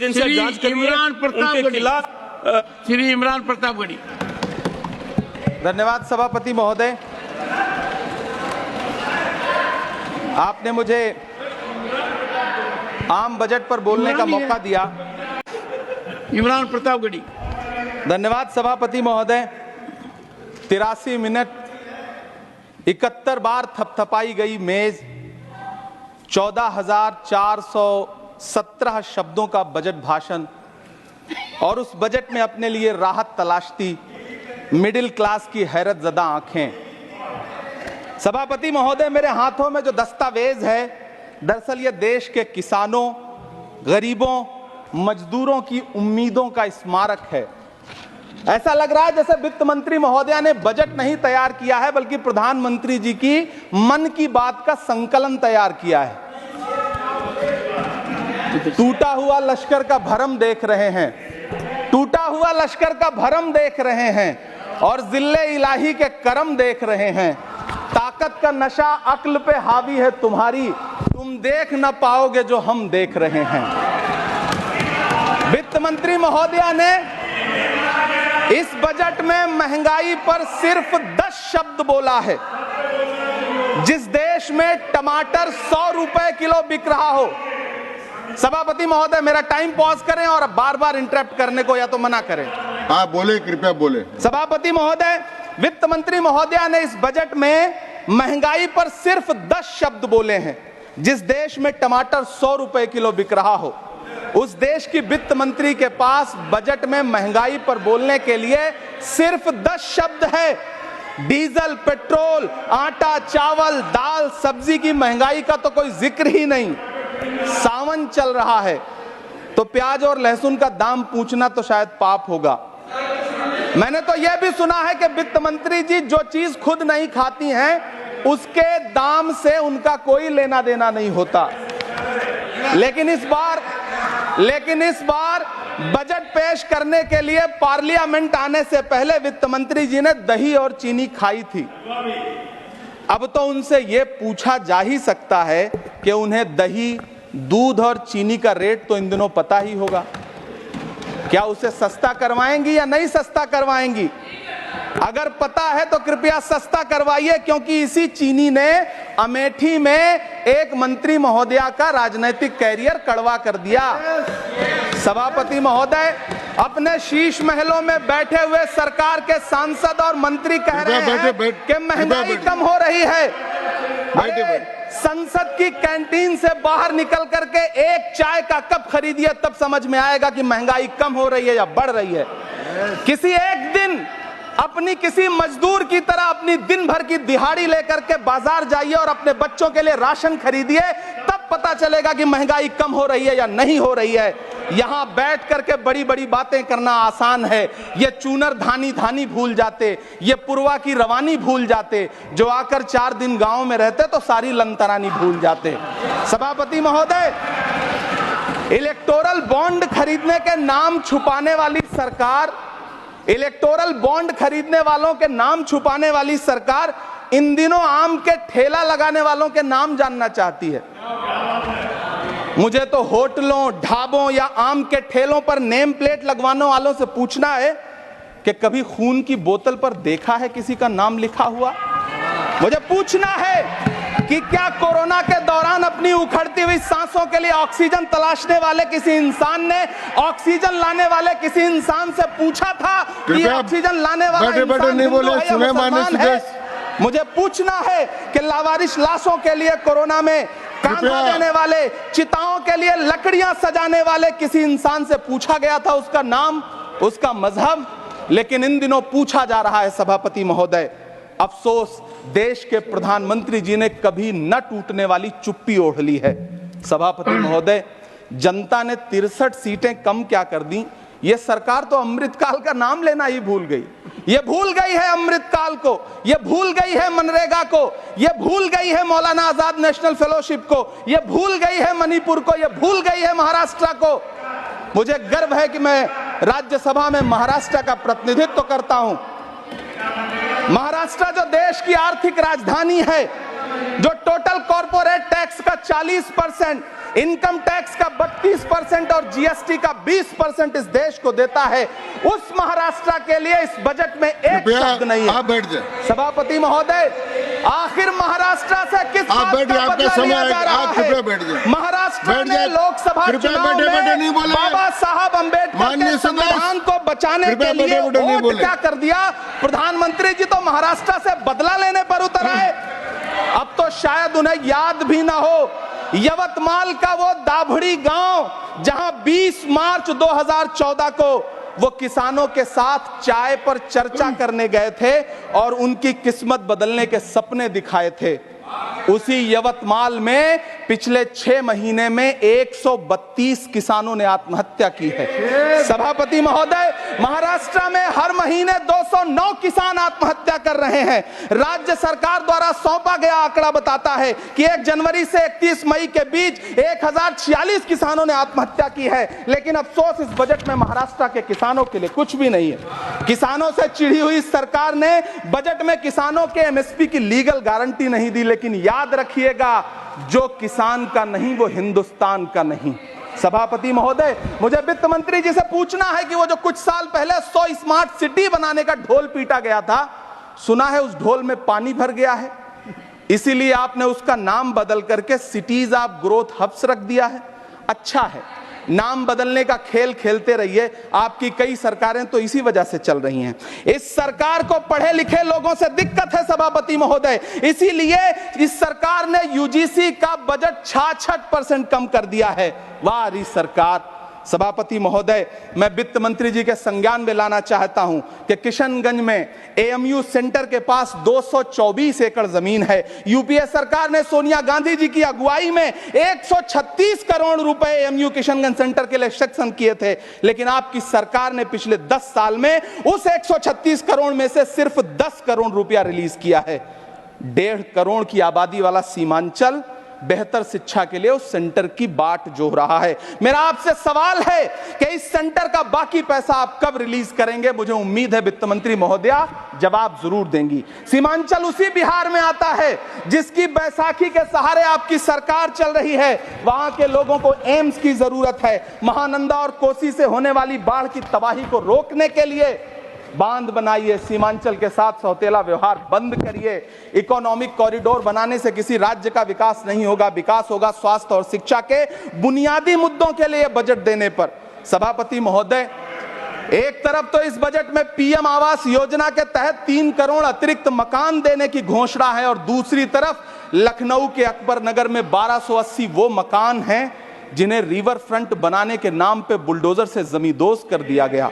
एजेंसियां जांच करिए उनके खिलाफ। श्री इमरान प्रतापगढ़ी। धन्यवाद सभापति महोदय, आपने मुझे आम बजट पर बोलने का मौका दिया। इमरान प्रतापगढ़ी। धन्यवाद सभापति महोदय। 83 मिनट 71 बार थपथपाई गई मेज, 14,417 शब्दों का बजट भाषण और उस बजट में अपने लिए राहत तलाशती मिडिल क्लास की हैरत ज़दा आंखें। सभापति महोदय, मेरे हाथों में जो दस्तावेज है, दरअसल ये देश के किसानों, गरीबों, मजदूरों की उम्मीदों का स्मारक है। ऐसा लग रहा है जैसे वित्त मंत्री महोदया ने बजट नहीं तैयार किया है, बल्कि प्रधानमंत्री जी की मन की बात का संकलन तैयार किया है। टूटा हुआ लश्कर का भरम देख रहे हैं, टूटा हुआ लश्कर का भरम देख रहे हैं और जिल्ले इलाही के करम देख रहे हैं। ताकत का नशा अक्ल पे हावी है तुम्हारी, तुम देख न पाओगे जो हम देख रहे हैं। वित्त मंत्री महोदया ने इस बजट में महंगाई पर सिर्फ 10 शब्द बोला है। जिस देश में टमाटर 100 रुपए किलो बिक रहा हो, सभापति महोदय मेरा टाइम पॉज करें और बार बार इंटरप्ट करने को या तो मना करें। हाँ बोले, कृपया बोले। सभापति महोदय, वित्त मंत्री महोदया ने इस बजट में महंगाई पर सिर्फ 10 शब्द बोले हैं। जिस देश में टमाटर 100 रुपए किलो बिक रहा हो, उस देश की वित्त मंत्री के पास बजट में महंगाई पर बोलने के लिए सिर्फ 10 शब्द है। डीजल, पेट्रोल, आटा, चावल, दाल, सब्जी की महंगाई का तो कोई जिक्र ही नहीं। सावन चल रहा है तो प्याज और लहसुन का दाम पूछना तो शायद पाप होगा। मैंने तो यह भी सुना है कि वित्त मंत्री जी जो चीज खुद नहीं खाती हैं, उसके दाम से उनका कोई लेना देना नहीं होता। लेकिन इस बार बजट पेश करने के लिए पार्लियामेंट आने से पहले वित्त मंत्री जी ने दही और चीनी खाई थी। अब तो उनसे यह पूछा जा ही सकता है कि उन्हें दही, दूध और चीनी का रेट तो इन दिनों पता ही होगा। क्या उसे सस्ता करवाएंगी या नहीं सस्ता करवाएंगी? अगर पता है तो कृपया सस्ता करवाइए, क्योंकि इसी चीनी ने अमेठी में एक मंत्री महोदया का राजनीतिक कैरियर कड़वा कर दिया। सभापति महोदय, अपने शीश महलों में बैठे हुए सरकार के सांसद और मंत्री कह रहे हैं कि महंगाई कम हो रही है। संसद की कैंटीन से बाहर निकल करके एक चाय का कप खरीदिए, तब समझ में आएगा कि महंगाई कम हो रही है या बढ़ रही है। किसी एक दिन अपनी किसी मजदूर की तरह अपनी दिन भर की दिहाड़ी लेकर के बाजार जाइए और अपने बच्चों के लिए राशन खरीदिए, तब पता चलेगा कि महंगाई कम हो रही है या नहीं हो रही है। यहां बैठ करके बड़ी बड़ी बातें करना आसान है। ये चूनर धानी धानी भूल जाते, ये पुरवा की रवानी भूल जाते, जो आकर 4 दिन गांव में रहते तो सारी लंतरानी भूल जाते। सभापति महोदय, इलेक्टोरल बॉन्ड खरीदने के नाम छुपाने वाली सरकार, इलेक्टोरल बॉन्ड खरीदने वालों के नाम छुपाने वाली सरकार इन दिनों आम के ठेला लगाने वालों के नाम जानना चाहती है। मुझे तो होटलों, ढाबों या आम के ठेलों पर नेम प्लेट लगवाने वालों से पूछना है कि कभी खून की बोतल पर देखा है किसी का नाम लिखा हुआ? मुझे पूछना है कि क्या कोरोना के दौरान अपनी उखड़ती हुई सांसों के लिए ऑक्सीजन तलाशने वाले किसी इंसान ने ऑक्सीजन लाने वाले किसी इंसान से पूछा था कि ऑक्सीजन लाने वाला इंसान हिंदू है या मुसलमान है? मुझे पूछना है कि लावारिश लाशों के लिए कोरोना में कांधा देने वाले, चिताओं के लिए लकड़ियां सजाने वाले किसी इंसान से पूछा गया था उसका नाम, उसका मजहब? लेकिन इन दिनों पूछा जा रहा है। सभापति महोदय, अफसोस देश के प्रधानमंत्री जी ने कभी न टूटने वाली चुप्पी ओढ़ ली है। सभापति महोदय, जनता ने 63 सीटें कम क्या कर दी, ये सरकार तो अमृतकाल का नाम लेना ही भूल गई। ये भूल गई है अमृतकाल को, ये भूल गई है मनरेगा को, ये भूल गई है मौलाना आजाद नेशनल फेलोशिप को, ये भूल गई है मणिपुर को, ये भूल गई है महाराष्ट्र को। मुझे गर्व है कि मैं राज्यसभा में महाराष्ट्र का प्रतिनिधित्व करता हूं। महाराष्ट्र जो देश की आर्थिक राजधानी है, जो टोटल कॉर्पोरेट टैक्स का 40%, इनकम टैक्स का 32% और जीएसटी का 20% इस देश को देता है, उस महाराष्ट्र के लिए इस बजट में एक शब्द नहीं है। आप बैठ जाए। सभापति महोदय, आखिर महाराष्ट्र से किस बात का बदला लिया जा रहा है? महाराष्ट्र ने लोकसभा चुनाव में बाबा साहब अम्बेडकर के संविधान को बचाने के लिए वोट क्या कर दिया? प्रधानमंत्री जी तो महाराष्ट्र से बदला लेने पर उतर आए। अब तो शायद उन्हें याद भी ना हो यवतमाल का वो दाभड़ी गांव जहां 20 मार्च 2014 को वो किसानों के साथ चाय पर चर्चा करने गए थे और उनकी किस्मत बदलने के सपने दिखाए थे। उसी यवतमाल में पिछले 6 महीने में 132 किसानों ने आत्महत्या की है। सभापति महोदय, महाराष्ट्र में हर महीने 209 किसान आत्महत्या कर रहे हैं। राज्य सरकार द्वारा सौंपा गया आंकड़ा बताता है कि 1 जनवरी से 31 मई के बीच 1046 किसानों ने आत्महत्या की है। लेकिन अफसोस, इस बजट में महाराष्ट्र के किसानों के लिए कुछ भी नहीं है। किसानों से चिढ़ी हुई सरकार ने बजट में किसानों के एमएसपी की लीगल गारंटी नहीं दी। लेकिन याद रखिएगा, जो किसान का नहीं वो हिंदुस्तान का नहीं। सभापति महोदय, मुझे वित्त मंत्री जी से पूछना है कि वो जो कुछ साल पहले 100 स्मार्ट सिटी बनाने का ढोल पीटा गया था, सुना है उस ढोल में पानी भर गया है, इसीलिए आपने उसका नाम बदल करके सिटीज ऑफ ग्रोथ हब्स रख दिया है। अच्छा है, नाम बदलने का खेल खेलते रहिए। आपकी कई सरकारें तो इसी वजह से चल रही हैं। इस सरकार को पढ़े लिखे लोगों से दिक्कत है सभापति महोदय, इसीलिए इस सरकार ने यूजीसी का बजट 66% कम कर दिया है। वाह री सरकार। सभापति महोदय, मैं वित्त मंत्री जी के संज्ञान में लाना चाहता हूं कि किशनगंज में एएमयू सेंटर के पास 224 एकड़ जमीन है। यूपीए सरकार ने सोनिया गांधी जी की अगुवाई में 136 करोड़ रुपए एएमयू किशनगंज सेंटर के लिए सेक्शन किए थे। लेकिन आपकी सरकार ने पिछले 10 साल में उस 136 करोड़ में से सिर्फ 10 करोड़ रुपया रिलीज किया है। 1.5 करोड़ की आबादी वाला सीमांचल बेहतर शिक्षा के लिए उस सेंटर की बाट जोह रहा है। मेरा आपसे सवाल है कि इस सेंटर का बाकी पैसा आप कब रिलीज करेंगे? मुझे उम्मीद है वित्त मंत्री महोदया जवाब जरूर देंगी। सीमांचल उसी बिहार में आता है जिसकी बैसाखी के सहारे आपकी सरकार चल रही है। वहां के लोगों को एम्स की जरूरत है। महानंदा और कोसी से होने वाली बाढ़ की तबाही को रोकने के लिए बांध बनाइए, सीमांचल के साथ सौतेला व्यवहार बंद करिए। इकोनॉमिक कॉरिडोर बनाने से किसी राज्य का विकास नहीं होगा, विकास होगा स्वास्थ्य और शिक्षा के बुनियादी मुद्दों के लिए बजट देने पर। सभापति महोदय, एक तरफ तो इस बजट में पीएम आवास योजना के तहत 3 करोड़ अतिरिक्त मकान देने की घोषणा है और दूसरी तरफ लखनऊ के अकबर नगर में 1280 वो मकान हैं जिन्हें रिवर फ्रंट बनाने के नाम पे बुलडोजर से जमींदोज कर दिया गया।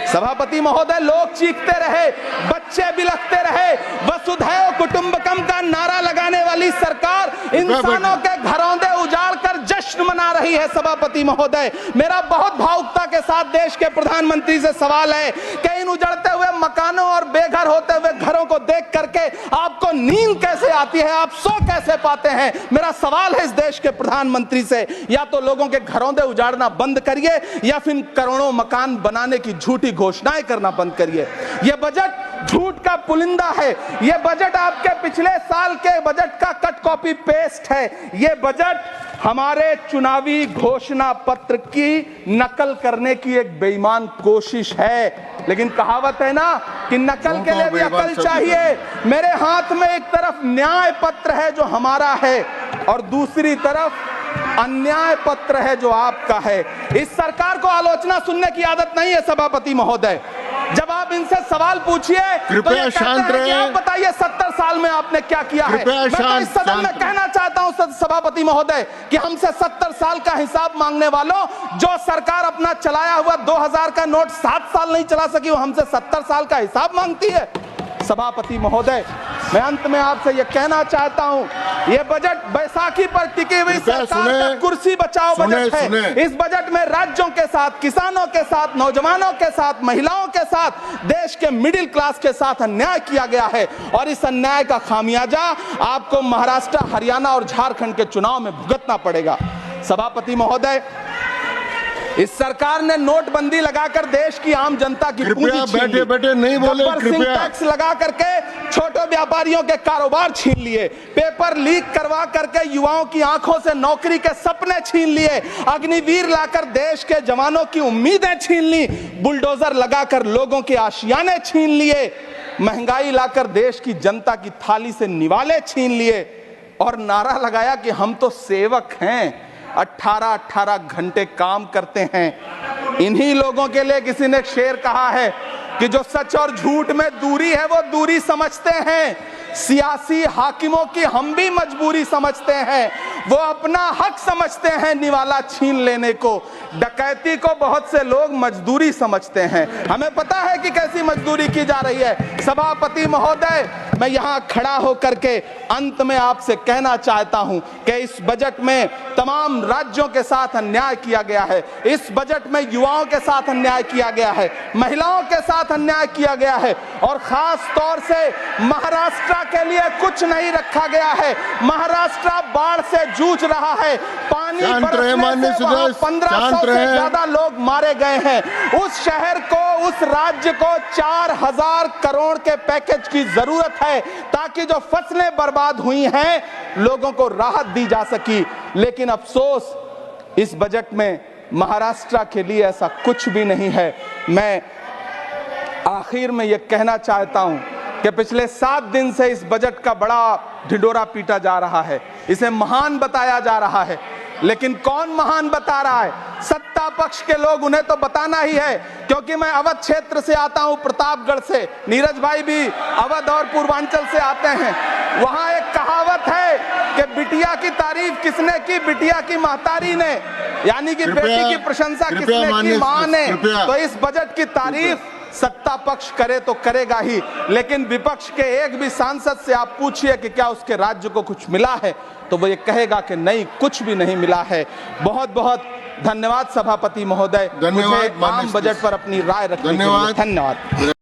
सभापति महोदय, लोग चीखते रहे, बच्चे बिलखते रहे, वसुधैव कुटुंबकम का नारा लगाने वाली सरकार इंसानों के घरौंदे उजाड़ कर जश्न मना रही है। सभापति महोदय, मेरा बहुत भावुकता के साथ देश के प्रधानमंत्री से सवाल है कि इन उजड़ते हुए मकानों और बेघर होते हुए घरों को देख करके आपको नींद कैसे आती है, आप सो कैसे पाते हैं? मेरा सवाल है इस देश के प्रधानमंत्री से, या तो लोगों के घरौंदे उजाड़ना बंद करिए या फिर करोड़ों मकान बनाने की झूठी घोषणाएं करना बंद करिए। यह बजट झूठ का पुलिंदा है। यह बजट आपके पिछले साल के बजट का कट कॉपी पेस्ट है। यह बजट हमारे चुनावी घोषणा पत्र की नकल करने की एक बेईमान कोशिश है। लेकिन कहावत है ना कि नकल के लिए भी अकल चाहिए। मेरे हाथ में एक तरफ न्याय पत्र है जो हमारा है और दूसरी तरफ अन्याय पत्र है जो आपका है। इस सरकार को आलोचना सुनने की आदत नहीं है सभापति महोदय। जब आप इनसे सवाल पूछिए तो ये कहते हैं कि आप बताइए 70 साल में आपने क्या किया है। मैं तो इस सदन में कहना चाहता हूं सभापति महोदय कि हमसे 70 साल का हिसाब मांगने वालों, जो सरकार अपना चलाया हुआ 2000 का नोट 7 साल नहीं चला सकी, वो हमसे 70 साल का हिसाब मांगती है। सभापति महोदय, मैं अंत में आपसे यह कहना चाहता हूं, यह बजट बैसाखी पर टिकी हुई सरकार का कुर्सी बचाओ बजट है। इस बजट में राज्यों के साथ, किसानों के साथ, नौजवानों के साथ, महिलाओं के साथ, देश के मिडिल क्लास के साथ अन्याय किया गया है और इस अन्याय का खामियाजा आपको महाराष्ट्र, हरियाणा और झारखंड के चुनाव में भुगतना पड़ेगा। सभापति महोदय, इस सरकार ने नोटबंदी लगाकर देश की आम जनता की पूंजी कृपया छीन ली। बैठे बैठे नहीं बोले, गब्बर सिंह कृपया। टैक्स लगा करके छोटे व्यापारियों के कारोबार छीन लिए, पेपर लीक करवा करके युवाओं की आंखों से नौकरी के सपने छीन लिए, अग्निवीर लाकर देश के जवानों की उम्मीदें छीन ली, बुलडोजर लगाकर लोगों के आशियाने छीन लिए, महंगाई लाकर देश की जनता की थाली से निवाले छीन लिए और नारा लगाया कि हम तो सेवक हैं, 18-18 घंटे काम करते हैं। इन्हीं लोगों के लिए किसी ने शेर कहा है कि जो सच और झूठ में दूरी है वो दूरी समझते हैं, सियासी हाकिमों की हम भी मजबूरी समझते हैं, वो अपना हक समझते हैं निवाला छीन लेने को, डकैती को बहुत से लोग मजदूरी समझते हैं। हमें पता है कि कैसी मजदूरी की जा रही है। सभापति महोदय, मैं यहां खड़ा होकर के अंत में आपसे कहना चाहता हूं कि इस बजट में तमाम राज्यों के साथ अन्याय किया गया है, इस बजट में युवाओं के साथ अन्याय किया गया है, महिलाओं के साथ अन्याय किया गया है और खास तौर से महाराष्ट्र के लिए कुछ नहीं रखा गया है। महाराष्ट्र बाढ़ से जूझ रहा है, पानी बरसने से वहां 1500 से ज्यादा लोग मारे गए हैं। उस शहर को, उस राज्य को 4000 करोड़ के पैकेज की जरूरत है ताकि जो फसलें बर्बाद हुई हैं लोगों को राहत दी जा सकी। लेकिन अफसोस इस बजट में महाराष्ट्र के लिए ऐसा कुछ भी नहीं है। मैं आखिर में यह कहना चाहता हूं कि पिछले 7 दिन से इस बजट का बड़ा ढिंढोरा पीटा जा रहा है, इसे महान बताया जा रहा है, लेकिन कौन महान बता रहा है? सत्ता पक्ष के लोग, उन्हें तो बताना ही है। क्योंकि मैं अवध क्षेत्र से आता हूं, प्रतापगढ़ से, नीरज भाई भी अवध और पूर्वांचल से आते हैं। वहां एक कहावत है कि बिटिया की तारीफ किसने की? बिटिया की महतारी ने, यानी कि बेटी की प्रशंसा किसने की? मां ने। तो इस बजट की तारीफ सत्ता पक्ष करे तो करेगा ही, लेकिन विपक्ष के एक भी सांसद से आप पूछिए कि क्या उसके राज्य को कुछ मिला है, तो वो ये कहेगा कि नहीं, कुछ भी नहीं मिला है। बहुत बहुत धन्यवाद सभापति महोदय, मुझे आम बजट पर अपनी राय रखने के लिए। धन्यवाद।